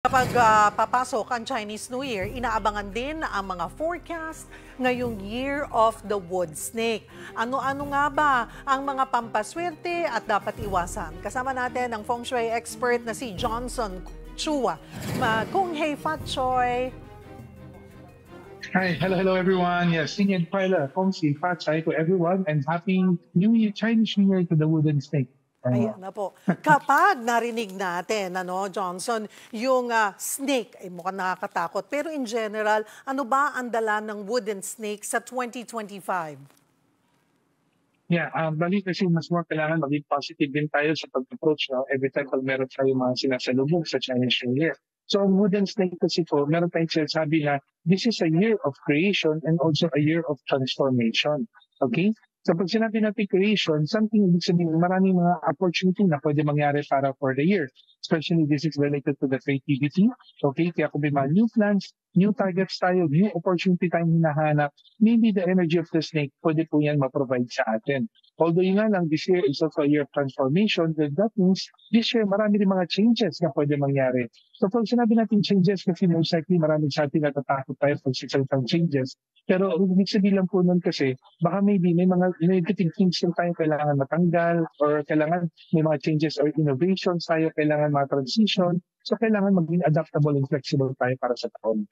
Kapag papasok ang Chinese New Year, inaabangan din ang mga forecast ngayong Year of the Wood Snake. Ano-ano nga ba ang mga pampaswerte at dapat iwasan? Kasama natin ang feng shui expert na si Johnson Chua. Kung Hei Fat Choi. Hi, hello everyone. Yes, Singing Paila, Feng Shui Fat Chai to everyone, and Happy New Year, Chinese New Year to the Wooden Snake. Ayan na po. Kapag narinig natin, Johnson, yung snake, ay mukhang nakakatakot. Pero in general, ano ba ang dala ng wooden snake sa 2025? Yeah, bali kasi mas more kailangan maging positive din tayo sa pag-approach, no? Every time pag meron tayo mga sinasalubong sa Chinese New Year. So ang wooden snake kasi po, meron tayong sinasabi na this is a year of creation and also a year of transformation. Okay? So pag sinabi natin creation, something ibig sabihin, maraming mga opportunity na pwede mangyari para for the year. Especially this is related to the creativity. Okay? Kaya kung may mga new plans, new targets tayo, new opportunity tayong hinahanap, maybe the energy of the snake, pwede po yan ma-provide sa atin. Although yun nga lang, this year is also a year of transformation, then that means this year marami rin mga changes na pwede mangyari. So pag sinabi natin changes, kasi most likely marami sa atin natatakot tayo pag sisalitang changes. Pero ibig sabihin lang po nun kasi, baka maybe may mga negative things yung tayo kailangan matanggal or kailangan may mga changes or innovations tayo, kailangan mga transition. So kailangan maging adaptable and flexible tayo para sa taon.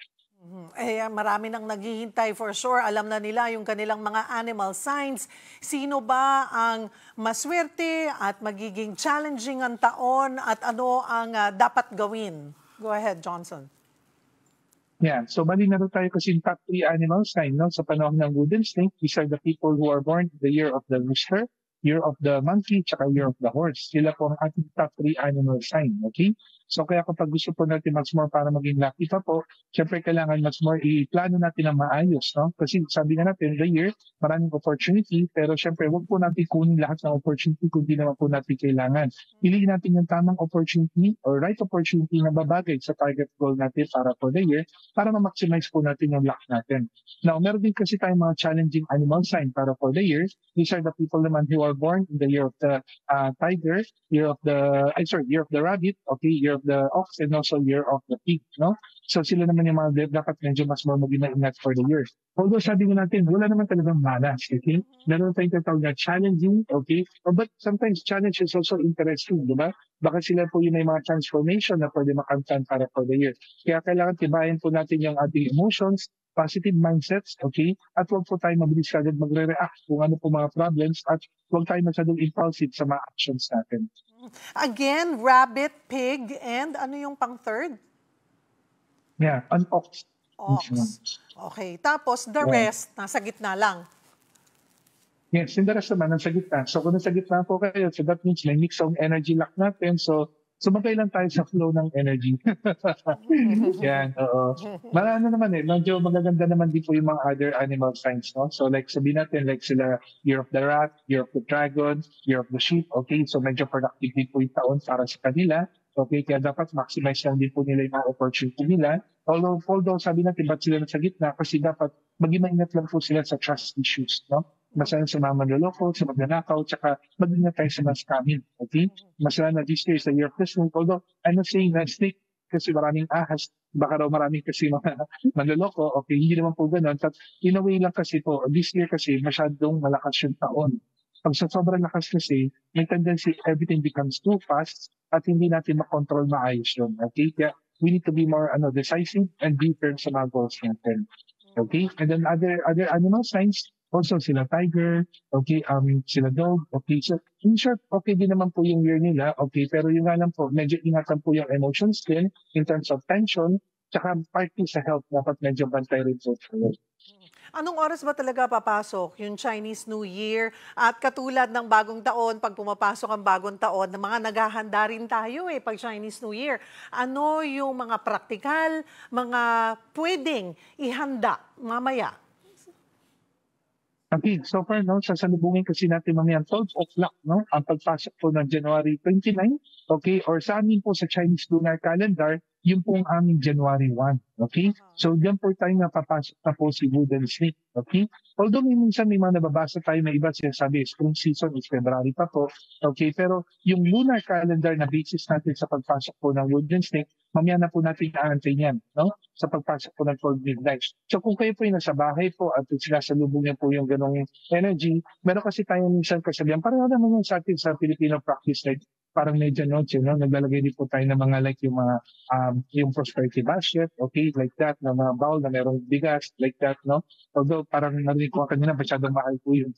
Marami nang naghihintay for sure. Alam na nila yung kanilang mga animal signs. Sino ba ang maswerte at magiging challenging ang taon at ano ang dapat gawin? Go ahead, Johnson. Yeah, so bali na tayo kasi yung top 3 animal sign, no? Sa panahon ng wooden snake, these are the people who are born the year of the rooster, year of the monkey, tsaka year of the horse. Sila po ang ating top 3 animal sign, okay? So kaya kapag gusto po natin mas more para maging lucky pa po, syempre kailangan mas more i-plano natin ang maayos, no? Kasi sabi nga natin, the year, maraming opportunity, pero syempre wag po natin kunin lahat ng opportunity kung di naman po natin kailangan. Piliin natin yung tamang opportunity or right opportunity na babagay sa target goal natin para for the year, para ma-maximize po natin yung luck natin. Now, meron din kasi tayong mga challenging animal sign para for the year. These are the people naman who are born in the year of the tiger, year of the rabbit, okay, year of the ox, and also year of the pig, no? So sila naman yung mga dapat medyo mas more mag-ingat for the year. Although sabi ko natin, wala naman talagang malas, okay? Meron tayong tatawag na challenging, okay? But sometimes challenge is also interesting, di ba? Baka sila po yun ay mga transformation na pwede makamtan para for the year. Kaya kailangan tibayan po natin yung ating emotions, positive mindsets, okay? At huwag po tayo mabilis agad magre-react kung ano po mga problems at huwag tayo masyadong impulsive sa mga actions natin. Again, rabbit, pig, and ano yung pang-third? Yeah, an ox. Ox. Okay. Tapos, the rest, nasa gitna lang. Yes, yung the rest naman, nasa gitna. So kung nasa gitna po kayo, so that means may mix of energy lock natin. So sumabay lang tayo sa flow ng energy. Yan, oo. Marano naman medyo magaganda naman din po yung mga other animal signs, no? So like sabihin natin, like sila, year of the rat, year of the dragon, year of the sheep, okay? So medyo productive din po yung taon para sa kanila. Okay, kaya dapat maximize lang din po nila yung mga opportunity nila. Although sabi natin, ba't sila nasa gitna? Kasi dapat maging maingat lang po sila sa trust issues, no? Masalan sa mga manloloko, sa magnanakaw, tsaka mag-ingat tayo sa mga scamming, okay? Masalan na this year is the year of the snake. Although, I'm not saying na snake kasi maraming ahas, baka raw maraming kasi mga manloloko, okay? Hindi naman po ganun. But in a way lang kasi po, this year kasi masyadong malakas yung taon. Pag sa sobrang lakas kasi, may tendency everything becomes too fast at hindi natin makontrol maayos yun. Okay? Kaya we need to be more decisive and be firm sa mga goals natin. Okay? And then other animal signs, also sila tiger, okay, sila dog, okay. So in short, okay din naman po yung year nila, okay, pero yung nga lang po, medyo ingatan po yung emotions din in terms of tension, tsaka party sa health, dapat medyo bantay rin po. Anong oras ba talaga papasok yung Chinese New Year? At katulad ng bagong taon, pag pumapasok ang bagong taon, mga naghahanda rin tayo pag Chinese New Year. Ano yung mga praktikal, mga pwedeng ihanda mamaya? Okay, so far, no, sasalubungin kasi natin mamayang 12 o'clock, no, ang pagpasok po ng January 29, okay, or sa amin po sa Chinese lunar calendar, yung pong aming January 1. Okay? So, diyan po tayo napapasok na po si wooden snake. Okay? Although minsan may mga nababasa tayo na iba sinasabi, spring season is February pa po. Okay? Pero yung lunar calendar na basis natin sa pagpasok po ng wooden snake, mamaya na po natin aantay niyan, no? Sa pagpasok po ng cold midnight. So kung kayo po yung nasa bahay po at sinasalubong niyo po yung ganong energy, meron kasi tayo minsan kasabihan, parang naman yung sa atin sa Filipino practice, like parang medyo noche, no? Naglalagay din po tayo ng mga like yung mga yung prosperity basket, okay, like that, na mga bowl na merong bigas, like that, no? Although parang narinig ko kanina, masyadong mahal po yun.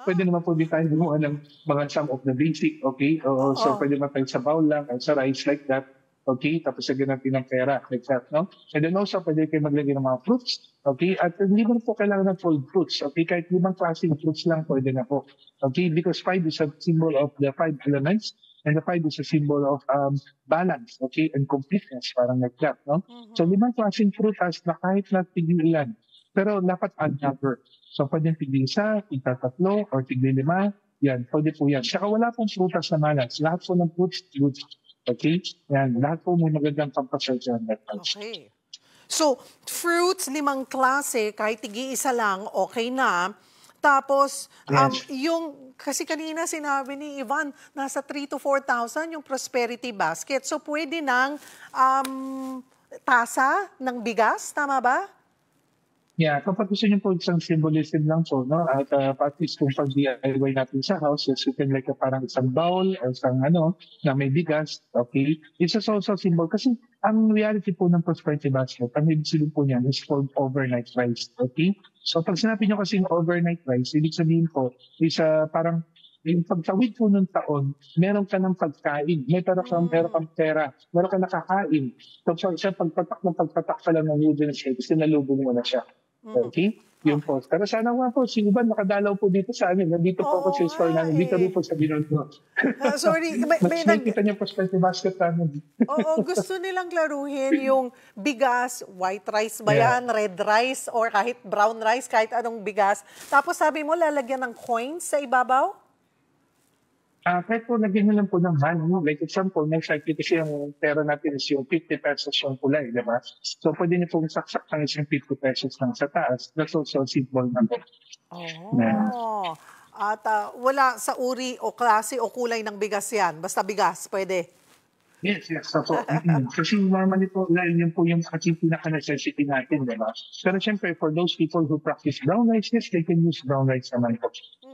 Pwede naman po din tayo gumawa ng mga some of the basic, okay? Oo, so pwede naman tayo sa bowl lang, sa rice, like that. Okay, tapos lagyan natin ng pera, like that, no? And then also, pwede kayo maglagay ng mga fruits, okay? At hindi mo po kailangan ng full fruits, okay? Kahit limang klaseng fruits lang, pwede na po. Okay, because 5 is a symbol of the 5 elements, and the 5 is a symbol of balance, okay, and completeness, parang like that, no? So, limang klaseng frutas na kahit na tig-ilan, pero dapat odd number. So, pwede tig-isa, tig-tatlo, or tig-lima, yan, pwede po yan. Saka wala pong frutas na malas. Lahat po ng fruits. Okay? Yan, lahat po may magandang pampasal dyan. Okay. So, fruits, 5 klase, kahit tigi-isa lang, okay na. Tapos, yung, kasi kanina sinabi ni Ivan, nasa 3,000 to 4,000 yung prosperity basket. So, pwede ng tasa ng bigas, tama ba? Yeah, kapag gusto niyo po isang symbolism lang po, no? At at least kung pag-DIY natin sa house, yes, you can like parang isang bowl or isang na may bigas, okay? It's also symbol kasi ang reality po ng prosperity basket, ang ibig sabihin po niyan is called overnight rice, okay? So pag sinabi niyo kasi overnight rice, ibig sabihin po is parang yung pagtawid po ng taon, meron ka ng pagkain, meron kang pera, meron ka nakakain. So sa pagpatak pa lang ng wooden snake, sinalubong mo na siya. Okay? Yun po. Pero sana nga po, si Ivan nakadalaw po dito sa amin. Nandito po ako sa store namin. Dito rin po sa Binondo. Sorry, Mas nakikita niyo po sa basket namin. Oo, gusto nilang klaruhin yung bigas, white rice ba yan, red rice, or kahit brown rice, kahit anong bigas. Tapos sabi mo, lalagyan ng coins sa ibabaw? Kahit po lagyan nyo lang po ng money. Like example, next cycle kasi yung pera natin is yung 50 pesos yung kulay, di ba? So pwede nyo pong saksak ng isang 50 pesos lang sa taas. That's also a symbol number. Oh. At wala sa uri o klase o kulay ng bigas yan. Basta bigas, pwede. Yes. So, kasi normally po, yun po yung pinaka-necessity natin, di ba? Pero syempre, for those people who practice brown rice, yes, they can use brown rice naman po.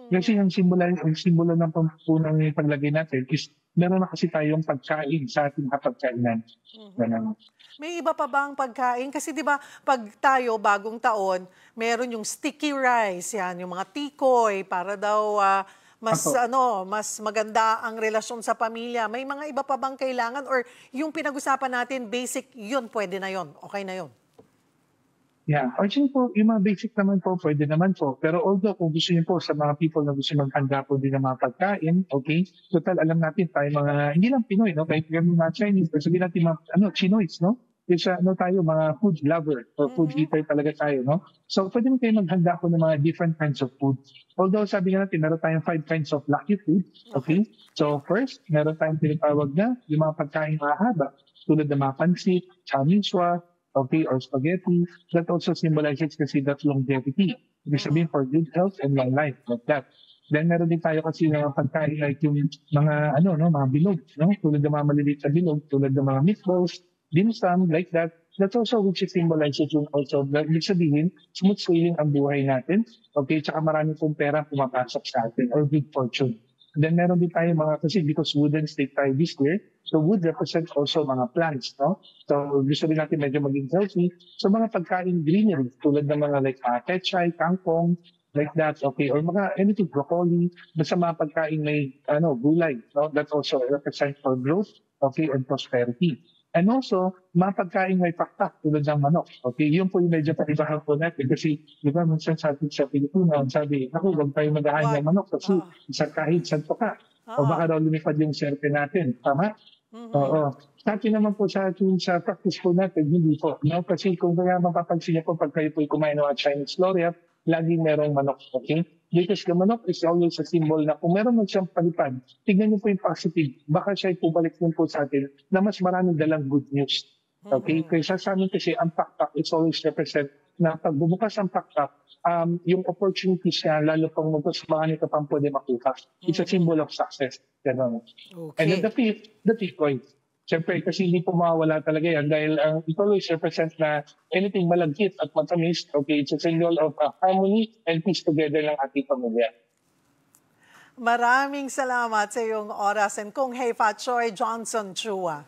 Kasi ang simbolo ng pampunang paglagay natin is meron na kasi tayong pagkain sa ating hapagkainan. May iba pa bang pagkain? Kasi di ba pag tayo bagong taon, meron yung sticky rice, yan, yung mga tikoy, para daw mas maganda ang relasyon sa pamilya. May mga iba pa bang kailangan or yung pinag-usapan natin, basic, yun, pwede na yun, okay na yun? Yeah, actually po, yung mga basic naman po, pwede naman po. Pero although kung gusto niyo po sa mga people na gusto maghanda po din ng mga pagkain, okay? Total, alam natin tayo mga, hindi lang Pinoy, no? Kahit kami mga Chinese, pero sabihin natin mga, Chinois, no? Isa, tayo, mga food lover or food eater talaga tayo, no? So, pwede mo kayo maghanda po ng mga different kinds of food. Although, sabi nga natin, meron tayong 5 kinds of lucky food, okay? So, first, meron tayong tinatawag na yung mga pagkain mahaba, tulad ng mga pansit, chamichua, okay, or spaghetti. That also symbolizes kasi that longevity. Ibig sabihin for good health and long life, like that. Then meron din tayo kasi ng pagkain like yung mga mga bilog, no? Tulad ng mga maliliit na bilog, tulad ng mga meatballs, dim sum, like that. That's also which symbolizes yung also, ibig sabihin, smooth sailing ang buhay natin. Okay, tsaka marami pong pera pumapasok sa atin or good fortune. And then meron din tayo kasi because wooden snake tayo this year, so wood represents also mga plants, no? So gusto rin natin medyo maging healthy. So mga pagkain greenery, tulad ng mga like pechay, kangkong, like that, okay? Or mga anything, broccoli, basta mga pagkain may gulay, no? That also represents for growth, okay, and prosperity. And also, mga pagkain may pakpak tulad ng manok. Okay, yun po yung medyo panibahan po natin kasi di ba minsan sa atin sa Pilipinas, sabi, huwag tayo magahan ng manok kasi isang kahit santo ka. O baka daw lumipad yung serte natin. Tama? Oo. Sa atin naman po sa atin sa practice po natin, hindi po. No? Kasi kung kaya mapapansin niyo po pag kayo po kumain ng Chinese laureate, laging merong manok. Okay? because the manok is always a symbol na kung meron man siyang palipad, tignan niyo po yung positive. Baka siya ibalik din po sa atin na mas maraming dalang good news. Okay? Kaya sa amin kasi, ang pakpak is always represent na pag bumukas ang pakpak, yung opportunities niya, lalo pang mas marami ka pang pwede makuha. It's a symbol of success. Ganun. And then the fifth point. Siyempre, kasi hindi po mawawala talaga yan dahil it always represents na anything malagkit at matamis, okay, it's a symbol of harmony and peace together ng ating pamilya. Maraming salamat sa iyong oras and Kung Hei Fat Choi Johnson Chua.